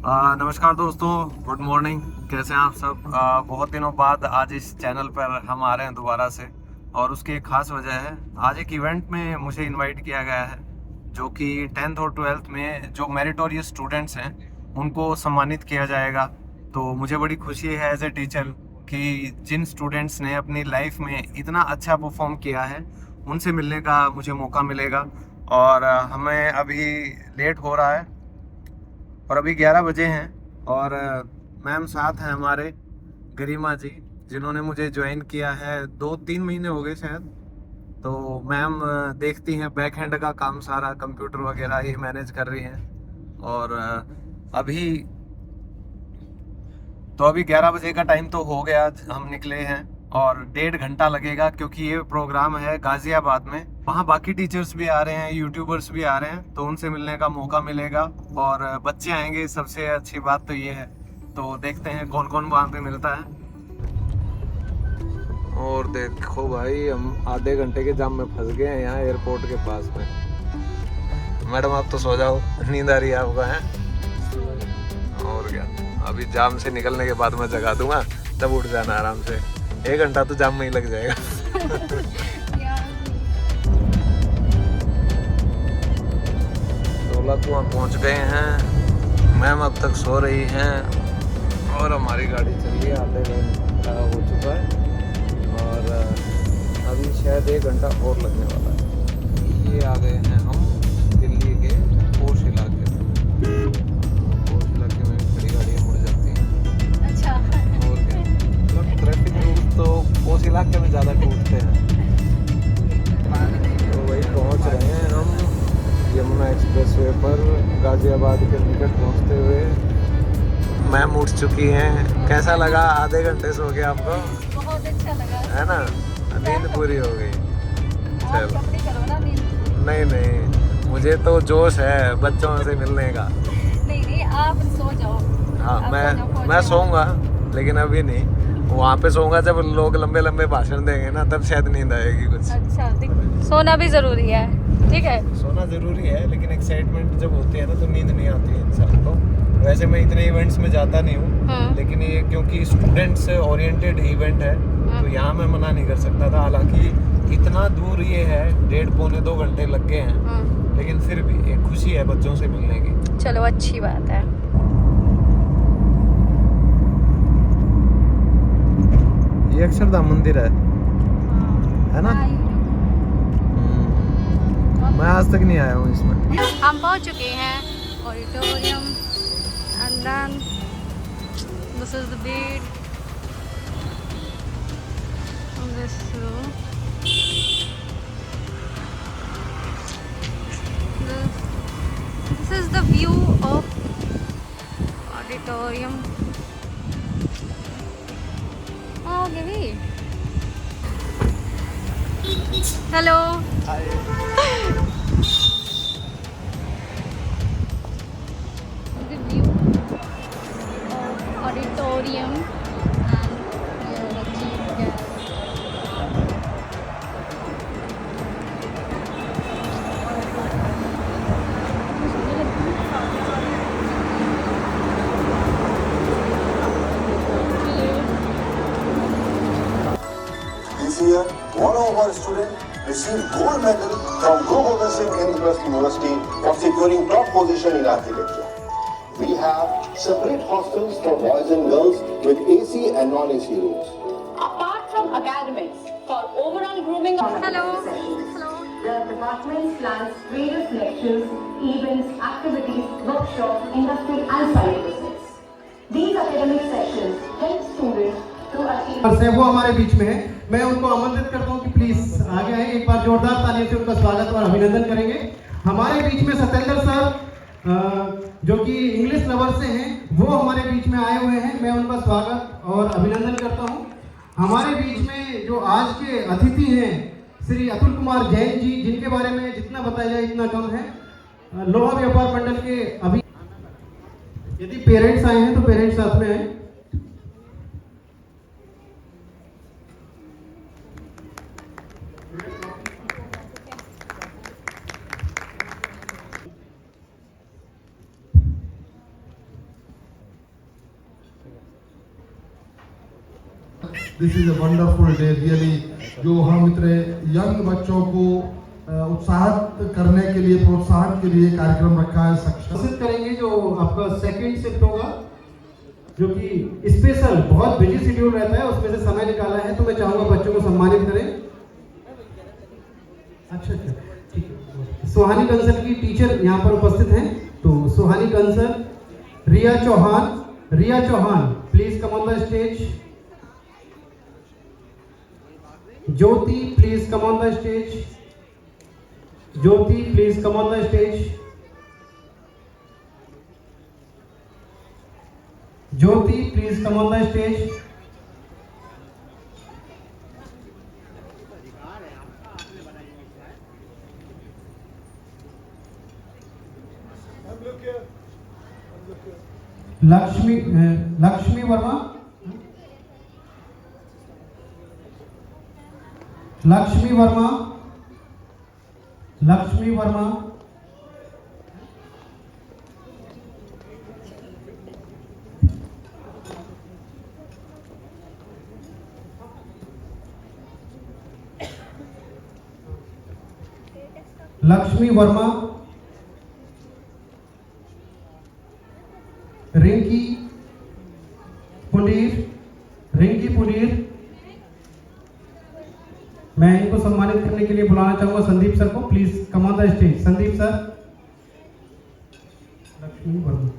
नमस्कार दोस्तों, good morning. कैसे हैं आप सब? बहुत दिनों बाद आज इस चैनल पर हम आ रहे हैं दोबारा से, और उसकी एक खास वजह है। आज एक इवेंट में मुझे इनवाइट किया गया है, जो कि 10th और 12th में जो मेरिटोरियस स्टूडेंट्स हैं उनको सम्मानित किया जाएगा। तो मुझे बड़ी खुशी है एज ए टीचर कि जिन स्टूडेंट्स ने अपनी लाइफ में इतना अच्छा परफॉर्म किया है उनसे मिलने का मुझे मौका मिलेगा। और हमें अभी लेट हो रहा है और अभी 11 बजे हैं। और मैम साथ हैं हमारे, गरिमा जी, जिन्होंने मुझे ज्वाइन किया है 2-3 महीने हो गए शायद। तो मैम देखती हैं बैक हैंड का काम, सारा कंप्यूटर वगैरह ही मैनेज कर रही हैं। और अभी अभी 11 बजे का टाइम तो हो गया, हम निकले हैं। और 1.5 घंटा लगेगा क्योंकि ये प्रोग्राम है गाजियाबाद में। वहाँ बाकी टीचर्स भी आ रहे हैं, यूट्यूबर्स भी आ रहे हैं, तो उनसे मिलने का मौका मिलेगा। और बच्चे आएंगे, सबसे अच्छी बात तो ये है। तो देखते हैं कौन कौन वहाँ पे मिलता है। और देखो भाई, हम आधे घंटे के जाम में फंस गए हैं यहाँ एयरपोर्ट के पास में। मैडम आप तो सो जाओ, नींद आ रही है आपको? है और क्या, अभी जाम से निकलने के बाद मैं जगा दूंगा, तब उठ जाना आराम से। 1 घंटा तो जाम में ही लग जाएगा। कुआं पहुंच गए हैं। मैम अब तक सो रही हैं और हमारी गाड़ी चल रही है, आधे घंटा हो चुका है और अभी शायद 1 घंटा और लगने वाला है। ये आ गए हैं हम दिल्ली के पोश इलाके में। पोश इलाके में बड़ी गाड़ियाँ मुड़ जाती हैं। अच्छा। और क्या, मतलब ट्रैफिक रूल्स तो पोश इलाके में ज़्यादा टूटते हैं। तो वही पहुंच रहे हैं हम यमुना एक्सप्रेसवे पर, गाजियाबाद के निकट पहुंचते हुए। मैम उठ चुकी हैं। कैसा लगा आधे घंटे सो के आपको? बहुत अच्छा लगा, है ना? नींद पूरी हो गई। चलो, करो ना नींद। नहीं नहीं, मुझे तो जोश है बच्चों से मिलने का। नहीं नहीं, आप सो जाओ। हाँ, आप मैं सोऊंगा, लेकिन अभी नहीं। वहाँ पे सोऊंगा जब लोग लंबे लंबे भाषण देंगे ना, तब शायद नींद आएगी कुछ। अच्छा, सोना भी जरूरी है, ठीक है? सोना जरूरी है, लेकिन एक्साइटमेंट जब होती है ना तो नींद नहीं आती है इंसान को। वैसे मैं इतने इवेंट्स में जाता नहीं हूँ, लेकिन ये क्योंकि स्टूडेंट्स ओरिएंटेड इवेंट है तो यहाँ मैं मना नहीं कर सकता था। हालांकि इतना दूर ये है, 1.5-2 घंटे लग गए हैं, लेकिन फिर भी एक खुशी है बच्चों से मिलने की। चलो, अच्छी बात है। ये अक्षरधाम मंदिर है ना? मैं आज तक नहीं आया हूँ इसमें। हम पहुंच चुके हैं auditorium, and then this is the bed on this room. This is the view of auditorium. Okay. Hello. Hi. The view of auditorium and here the chief guest. This year, one of our students received gold medal from Guru Gobind Singh Indraprasth University for securing top position in architecture. We have separate hostels for boys and girls with AC and non-AC rooms. Apart from academics, for overall grooming of Hello. the department plans various lectures, events, activities, workshops, industry and site visits. These academic sessions help students to achieve. से वो हमारे बीच में है। मैं उनको आमंत्रित करता हूँ कि प्लीज आगे आए, एक बार जोरदार तालियों से उनका स्वागत और अभिनंदन करेंगे। हमारे बीच में सत्येंद्र सर, जो कि इंग्लिश लवर से हैं, वो हमारे बीच में आए हुए हैं। मैं उनका स्वागत और अभिनंदन करता हूँ। हमारे बीच में जो आज के अतिथि हैं, श्री अतुल कुमार जैन जी, जिनके बारे में जितना बताया जाए इतना कम है। लोहा व्यापार मंडल के अभी, यदि पेरेंट्स आए हैं तो पेरेंट्स साथ में आए। This is a wonderful day really, जो हम इतने यंग बच्चों को उत्साहित करने के लिए, प्रोत्साहन के लिए कार्यक्रम रखा है। प्रस्तुत करेंगे जो आपका सेकंड शिफ्ट होगा, जो कि स्पेशल बहुत बिजी शेड्यूल रहता है, उसमें से समय निकाला है, तो मैं चाहूंगा बच्चों को सम्मानित करें। अच्छा ठीक है। सुहानी कंसल की टीचर यहाँ पर उपस्थित हैं, तो Suhani Kansal Riya Chauhan please come on the stage. Jyoti please come on the stage. Jyoti please come on the stage. Jyoti please come on the stage. Lakshmi Verma, Lakshmi Verma, Lakshmi Verma, Lakshmi Verma, Rinki Puneer, मैं इनको सम्मानित करने के लिए बुलाना चाहूंगा संदीप सर को, please come on the stage. Sandeep sir, Lakshmi Verma,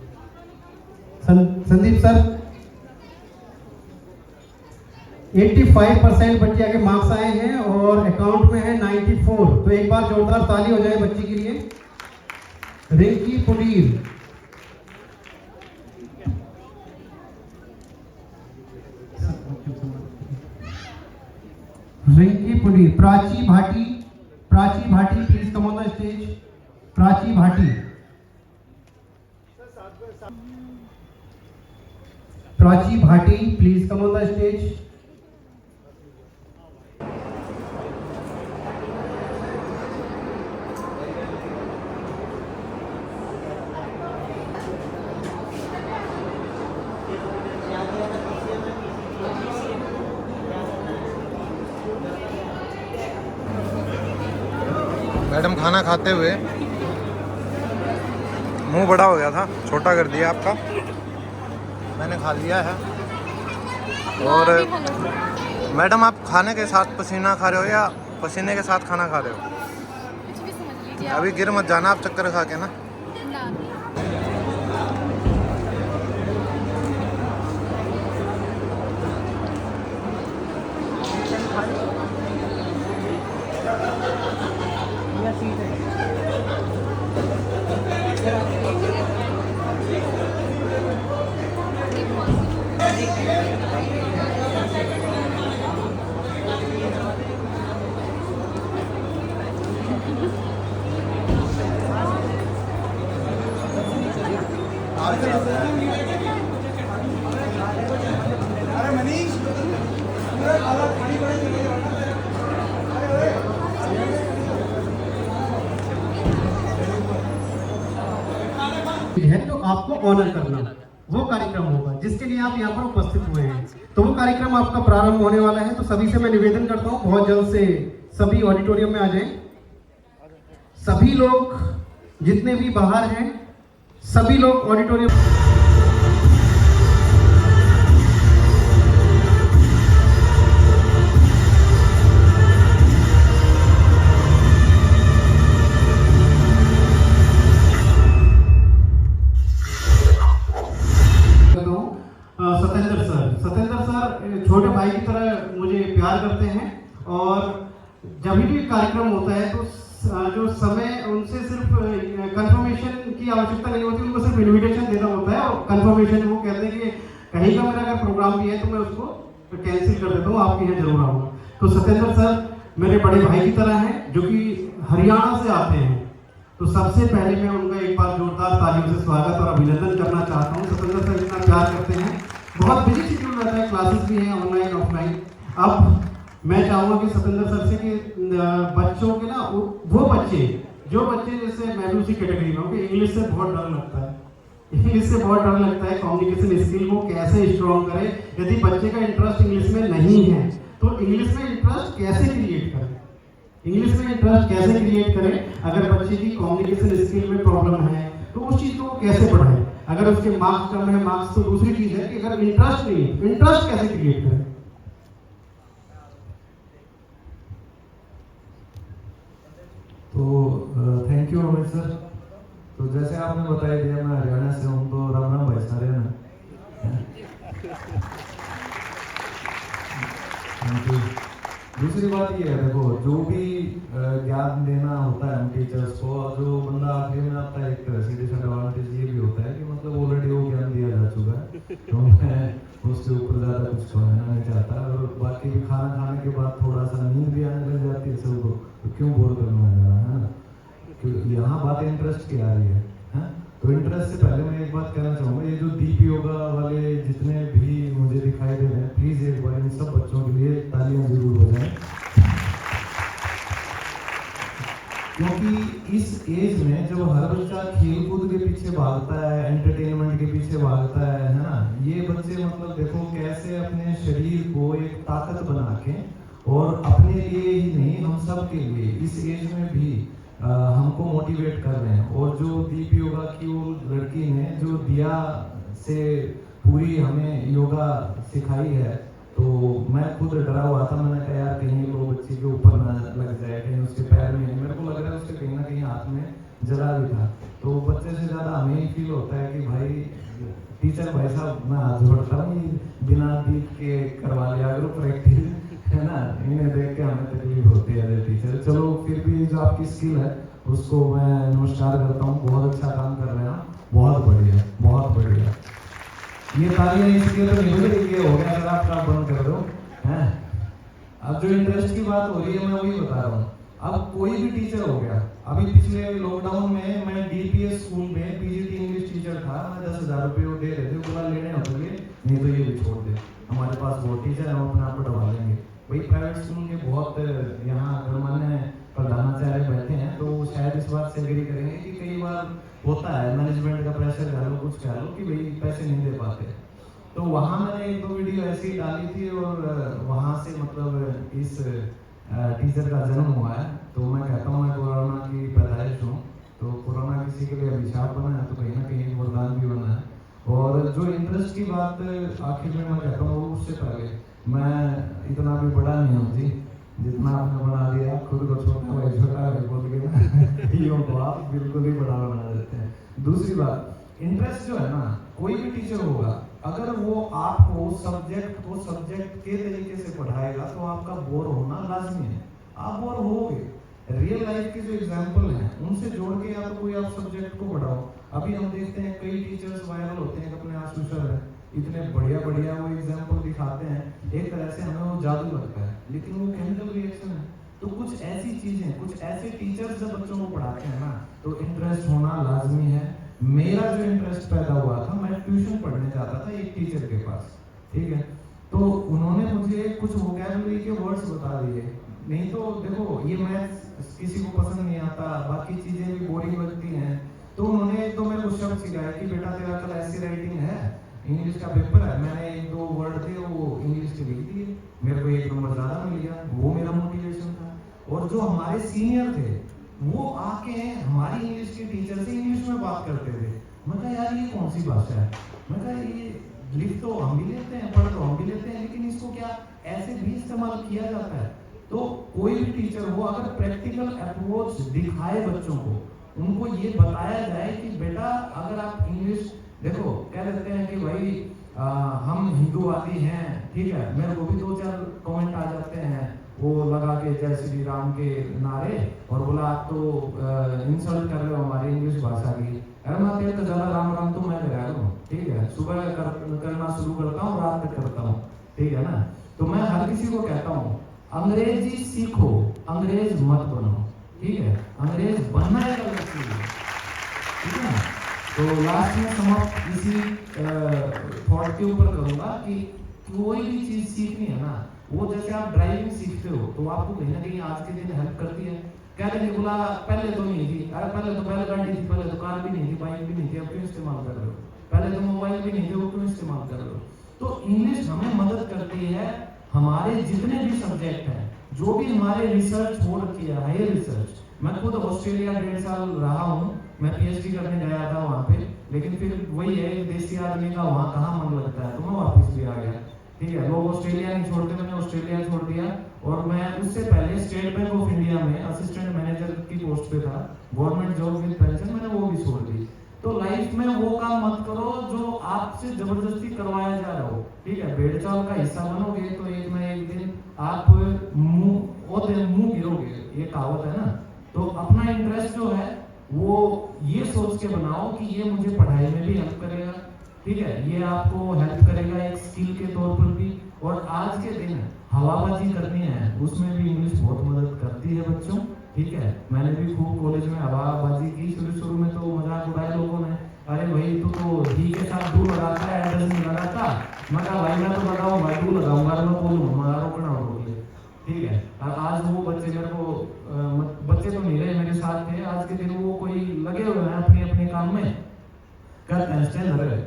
Sandeep sir. 85% बच्चे आगे मार्क्स आए हैं और अकाउंट में है 94, तो एक बार जोरदार ताली हो जाए बच्ची के लिए। Rinki Puneer, Rinki Puneer. Prachi Bhati please come on the stage. Prachi Bhati, please come on the stage. Madam खाना खाते हुए मुंह बड़ा हो गया था, छोटा कर दिया आपका। मैंने खा लिया है। और मैडम आप खाने के साथ पसीना खा रहे हो या पसीने के साथ खाना खा रहे हो? कुछ भी समझ लीजिए आप। अभी गिर मत जाना आप चक्कर खा के ना। ना। है तो आपको ऑनर करना, वो कार्यक्रम होगा जिसके लिए आप यहाँ पर उपस्थित हुए हैं। तो वो कार्यक्रम आपका प्रारंभ होने वाला है, तो सभी से मैं निवेदन करता हूँ बहुत जल्द से सभी ऑडिटोरियम में आ जाएं। सभी लोग जितने भी बाहर हैं, सभी लोग ऑडिटोरियम। सत्येंद्र सर छोटे भाई की तरह मुझे प्यार करते हैं, और जब भी कार्यक्रम होता है तो जो समय उनसे सिर्फ कंफर्मेशन की आवश्यकता नहीं होती, उनको सिर्फ इनविटेशन देना होता है, और कंफर्मेशन वो कहते हैं कि कहीं का मेरा अगर प्रोग्राम भी है तो मैं उसको कैंसिल कर देता हूँ, आपके यहाँ जरूर आऊँगा। तो सत्येंद्र सर मेरे बड़े भाई की तरह हैं, जो कि हरियाणा से आते हैं। तो सबसे पहले मैं उनका एक बार जोरदार तालियों से स्वागत और अभिनंदन करना चाहता हूँ। सत्येंद्र सर इतना प्यार करते हैं, बहुत बिजी शेड्यूल रहता है, क्लासेस भी हैं ऑनलाइन ऑफलाइन। अब मैं चाहूँगा कि सत्येंद्र सर से कि बच्चों के ना वो बच्चे जो बच्चे जैसे मैं भी उसी कैटेगरी में हूँ कि इंग्लिश से बहुत डर लगता है, इंग्लिश से बहुत डर लगता है। कम्युनिकेशन स्किल को कैसे स्ट्रॉन्ग करें? यदि बच्चे का इंटरेस्ट इंग्लिश में नहीं है तो इंग्लिश में इंटरेस्ट कैसे क्रिएट करें? इंग्लिश में इंटरेस्ट कैसे क्रिएट करें? अगर बच्चे की कम्युनिकेशन स्किल में प्रॉब्लम है तो उस चीज़ को कैसे बढ़ाएं? अगर उसके मार्क्स कम है, मार्क्स तो दूसरी चीज़ है कि अगर इंटरेस्ट नहीं है, इंटरेस्ट कैसे क्रिएट करें? तो थैंक यू अमित सर। तो जैसे आपने बताया दिया, मैं हरियाणा से हूँ, तो राम राम भाई सारे ना। Thank you. दूसरी बात ये है, देखो जो भी ज्ञान देना होता है हम टीचर्स को, जो बंदा आखिरी में आता है, एक तरह से डिसएडवांटेज ये भी होता है कि मतलब ऑलरेडी वो ज्ञान दिया जा चुका है, तो मैं उसके ऊपर ज़्यादा कुछ कहना नहीं चाहता। और बाकी भी खाना खाने के बाद थोड़ा सा नींद भी आने लग जाती है सबको, तो क्यों बोर करना है ना? क्योंकि यहाँ बात इंटरेस्ट की आ रही है। तो इंटरेस्ट से पहले मैं एक बात कहना चाहूँगा, ये जो दीप योगा वाले जितने भी मुझे दिखाई दे रहे हैं, प्लीज़ एक बार इन सब बच्चों के लिए तालियां जरूर बजाएं, क्योंकि इस एज में जब हर बच्चा खेल कूद के पीछे भागता है, एंटरटेनमेंट के पीछे भागता है ना, ये बच्चे मतलब देखो कैसे अपने शरीर को एक ताकत बना के, और अपने लिए ही नहीं हम सब के लिए इस एज में भी हमको मोटिवेट कर रहे हैं। और जो दीप योगा की वो लड़की ने जो दिया से पूरी हमें योगा सिखाई है, तो मैं खुद डरा हुआ था। मैंने कहा यार कहीं वो बच्चे के ऊपर ना लग जाए, कहीं उसके पैर में, मेरे को लग रहा है उसके कहीं ना कहीं हाथ में जला भी था। तो बच्चे से ज़्यादा हमें ही फील होता है कि भाई टीचर भाई साहब, मैं हाथ जोड़ता हूँ, बिना दीप के करवा लिया करो प्रैक्टिस, है ना? इन्हें देख के हमें तकलीफ होती है टीचर। चलो फिर भी जो आपकी स्किल है उसको मैं नमस्कार करता हूँ, बहुत अच्छा काम कर रहे हैं, बहुत बढ़िया, बहुत बढ़िया। ये तालियां इसलिए तो नहीं बज रही, हो गया अगर आप काम बंद कर दो हैं। अब जो इंटरेस्ट की बात हो रही है, मैं वही बता रहा हूँ। अब कोई भी टीचर हो गया, अभी पिछले लॉकडाउन में मैं डीपीएस स्कूल में पीजीटी इंग्लिश टीचर था, मैं 10,000 रुपये वो दे रहे थे, बोला लेने होते नहीं तो ये भी छोड़ दे, हमारे पास बहुत टीचर है, हम अपने आप पढ़वा लेंगे। वही प्राइवेट स्कूल के बहुत यहाँ गणमान्य प्रधानाचार्य बैठे हैं, तो वो शायद इस बात से एग्री करेंगे कि कई बार होता है मैनेजमेंट का प्रेशर कह लो, कुछ कह लो, कि भाई पैसे नहीं दे पाते। तो वहाँ मैंने एक दो वीडियो ऐसी ही डाली थी, और वहाँ से मतलब इस टीचर का जन्म हुआ है। तो मैं कहता हूँ मैं कोरोना की पैदाइश हूँ, तो कोरोना किसी के लिए अभिशाप बना है, तो कहीं ना कहीं वरदान भी बना है। और जो इंटरेस्ट की बात आखिर में मैं कहता हूँ, उससे पहले मैं इतना भी बड़ा नहीं हूँ जी, जितना आपने बना दिया खुद को छोटा भाई बोल के ना, ये बात बिल्कुल ही बड़ा बना देते हैं। दूसरी बात, इंटरेस्ट जो है ना, कोई भी टीचर होगा, अगर वो आपको सब्जेक्ट के तरीके से पढ़ाएगा तो आपका बोर होना लाजमी है, आप बोर होगे। रियल लाइफ के जो एग्जाम्पल हैं उनसे जोड़ के या तो कोई आप सब्जेक्ट को पढ़ाओ। अभी हम देखते हैं कई टीचर्स वायरल होते हैं, अपने आंसू सर है, इतने बढ़िया बढ़िया वो एग्जाम्पल दिखाते हैं, एक तरह से हमें वो जादू लगता है, लेकिन वो केमिकल रिएक्शन है। तो कुछ ऐसी चीजें, कुछ ऐसे टीचर्स जब बच्चों को पढ़ाते हैं ना, तो इंटरेस्ट होना लाजमी है। मेरा जो इंटरेस्ट पैदा हुआ था, मैं ट्यूशन पढ़ने जाता था एक टीचर के पास, ठीक है, तो उन्होंने मुझे कुछ वोकैबुलरी के वर्ड्स बता दिए। नहीं तो देखो ये मैथ्स किसी को पसंद नहीं आता, बाकी चीजें भी बोरिंग लगती हैं, तो उन्होंने तो मेरे को शब्द सिखाया कि बेटा तेरा कल ऐसी राइटिंग है, इंग्लिश का पेपर है। मैंने एक दो वर्ड थे वो इंग्लिश के लिख दिए, मेरे को 1 नंबर ज़्यादा मिल गया, वो मेरा मोटिवेशन था। और जो हमारे सीनियर थे वो आके हमारी इंग्लिश के टीचर से इंग्लिश में बात करते थे। मैं कहा यार ये कौन सी भाषा है, मैं कहा ये लिख तो हम भी लेते हैं, पढ़ तो हम भी लेते हैं, लेकिन इसको क्या ऐसे भी इस्तेमाल किया जाता है। तो कोई भी टीचर हो, अगर प्रैक्टिकल अप्रोच दिखाए बच्चों को, उनको ये बताया जाए कि बेटा अगर आप इंग्लिश देखो, कह देते हैं कि भाई हम हिंदूवादी हैं, ठीक है, मेरे को भी 2-4 कमेंट आ जाते हैं वो लगा के जय श्री राम के नारे, और बोला आप तो इंसल्ट कर रहे हो हमारी इंग्लिश भाषा की। अरे मैं कहता ज़्यादा राम राम तो मैं लगा लूँ, ठीक है, सुबह करना शुरू करता हूँ, रात तक करता हूँ, ठीक है ना। तो मैं हर किसी को कहता हूँ अंग्रेजी सीखो, अंग्रेज मत बनो, ठीक है, अंग्रेज बनना एक अलग चीज है, ठीक है ना। तो लास्ट में समाप्त इसी थॉट के ऊपर करूंगा कि कोई भी चीज सीखनी है ना, वो जैसे आप ड्राइविंग सीखते हो तो आपको कहीं ना कहीं आज के दिन हेल्प करती है। कहते कि बोला पहले तो नहीं थी, अरे पहले तो बैलगाड़ी थी, पहले तो कार भी नहीं थी, बाइक भी नहीं थी, अब क्यों इस्तेमाल कर रहे हो? पहले तो मोबाइल भी नहीं थे, वो क्यों इस्तेमाल कर रहे हो? तो इंग्लिश हमें मदद करती है हमारे जितने भी सब्जेक्ट हैं, जो भी हमारे रिसर्च हो रखी है, हायर रिसर्च। मैं खुद ऑस्ट्रेलिया 1.5 साल रहा हूँ, मैं PhD करने गया था वहाँ पे, लेकिन फिर वही है देसी आदमी का वहाँ कहाँ मन लगता है, तो मैं वापस भी आ गया। ठीक है, लोग ऑस्ट्रेलिया नहीं छोड़ते, मैंने ऑस्ट्रेलिया छोड़ दिया। और मैं उससे पहले स्टेट बैंक ऑफ इंडिया में असिस्टेंट मैनेजर की पोस्ट पे था, गवर्नमेंट जॉब विद पेंशन, मैंने वो भी छोड़ दी। तो लाइफ में वो काम मत करो जो आपसे जबरदस्ती करवाया जा रहा हो। ठीक है, भेड़ चाल का हिस्सा बनोगे तो एक ना एक दिन आप मुंह गिरोगे, ये कहावत है ना। तो अपना इंटरेस्ट जो है वो ये सोच के बनाओ कि ये मुझे पढ़ाई में भी हेल्प करेगा, ठीक है, ये आपको हेल्प करेगा एक स्किल के तौर पर भी। और आज के दिन हवाबाजी करनी है, उसमें भी इंग्लिश बहुत मदद करती है बच्चों। ठीक है, मैंने भी खूब कॉलेज में हवाबाजी की, शुरू में तो मजाक उड़ाए लोगों ने, अरे भाई तू तो ही के साथ डू लगाता है, एड्रेस नहीं लगाता। मैं कहा भाई मैं तो लगाऊँ, भाई डू लगाऊंगा, मैं बोलूँ हमारा रोकना होगा। ठीक है, आज वो बच्चे मेरे को बच्चे तो नहीं रहे, मेरे साथ थे, आज के दिन वो कोई लगे हुए हैं अपने अपने काम में, कहते हैं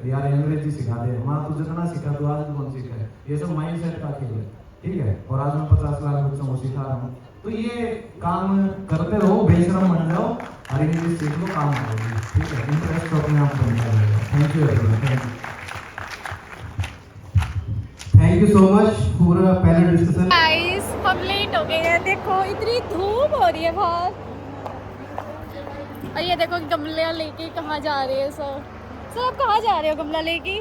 यार अंग्रेजी सिखा दे, माँ तू जितना सिखा तो आज कौन सीखा है, ये सब माइंड सेट का खेल है। ठीक है, और आज मैं 50 लाख बच्चों को सिखा रहा हूँ। तो ये काम करते रहो, बेशरम बन जाओ, और इंग्लिश सीख लो, काम करोगे। ठीक है, इंटरेस्ट तो अपने आप बन जाएगा। Thank you everyone, thank you so much for panel discussion. Guys हम लेट हो गए हैं, देखो इतनी धूप हो रही है बाहर, और ये देखो गमला लेके कहाँ जा रहे हैं सब। आप कहाँ जा रहे हो गमला लेके?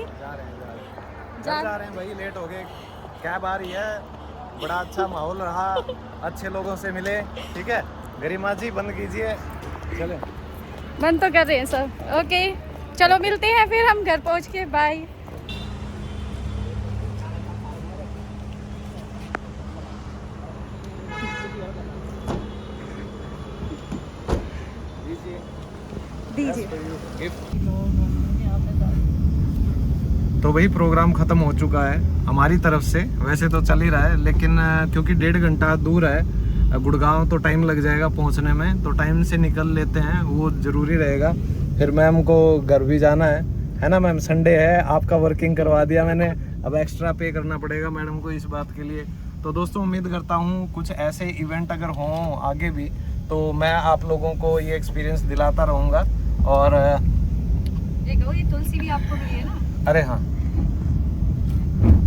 जा रहे हैं भाई, लेट हो गए, कैब आ रही है, बड़ा अच्छा माहौल रहा, अच्छे लोगों से मिले। ठीक है, गरिमा जी बंद कीजिए, चले बंद तो कर रहे हैं सब। ओके चलो मिलते हैं फिर हम घर पहुँच के, बाय। दीजिए। तो वही प्रोग्राम ख़त्म हो चुका है हमारी तरफ से, वैसे तो चल ही रहा है, लेकिन क्योंकि 1.5 घंटा दूर है गुड़गांव, तो टाइम लग जाएगा पहुंचने में, तो टाइम से निकल लेते हैं, वो ज़रूरी रहेगा। फिर मैम को घर भी जाना है ना मैम, संडे है, आपका वर्किंग करवा दिया मैंने, अब एक्स्ट्रा पे करना पड़ेगा मैडम को इस बात के लिए। तो दोस्तों उम्मीद करता हूँ कुछ ऐसे इवेंट अगर हों आगे भी, तो मैं आप लोगों को ये एक्सपीरियंस दिलाता रहूँगा। और ये तुलसी भी आपको मिली है ना? अरे हाँ,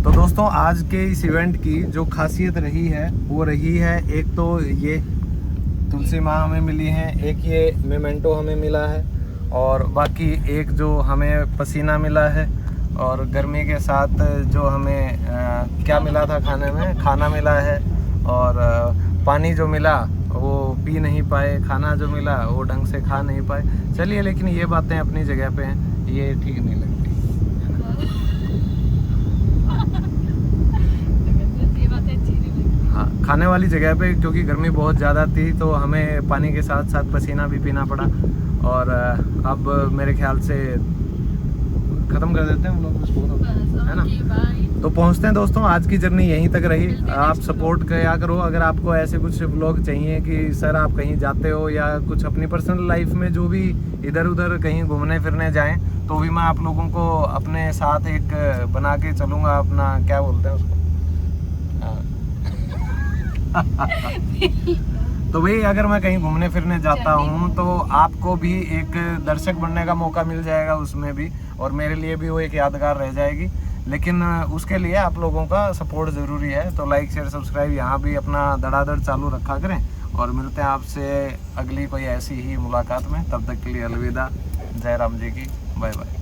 तो दोस्तों आज के इस इवेंट की जो खासियत रही है वो रही है, एक तो ये तुलसी माँ हमें मिली हैं, एक ये मेमेंटो हमें मिला है, और बाकी एक जो हमें पसीना मिला है, और गर्मी के साथ जो हमें क्या मिला था खाने में, खाना मिला है, और पानी जो मिला वो पी नहीं पाए, खाना जो मिला वो ढंग से खा नहीं पाए। चलिए, लेकिन ये बातें अपनी जगह पे हैं, ये ठीक नहीं लगती। हाँ, खाने वाली जगह पे क्योंकि गर्मी बहुत ज़्यादा थी, तो हमें पानी के साथ साथ पसीना भी पीना पड़ा। और अब मेरे ख्याल से ख़त्म कर देते हैं हम लोग, है ना? तो पहुंचते हैं दोस्तों, आज की जर्नी यहीं तक रही। आप सपोर्ट किया करो, अगर आपको ऐसे कुछ व्लॉग चाहिए कि सर आप कहीं जाते हो या कुछ अपनी पर्सनल लाइफ में जो भी इधर उधर कहीं घूमने फिरने जाएं, तो भी मैं आप लोगों को अपने साथ एक बना के चलूँगा, अपना क्या बोलते हैं उसको तो भाई अगर मैं कहीं घूमने फिरने जाता हूँ तो आपको भी एक दर्शक बनने का मौका मिल जाएगा उसमें भी, और मेरे लिए भी वो एक यादगार रह जाएगी। लेकिन उसके लिए आप लोगों का सपोर्ट ज़रूरी है, तो लाइक शेयर सब्सक्राइब यहाँ भी अपना धड़ाधड़ चालू रखा करें। और मिलते हैं आपसे अगली कोई ऐसी ही मुलाकात में, तब तक के लिए अलविदा, जय राम जी की, बाय बाय।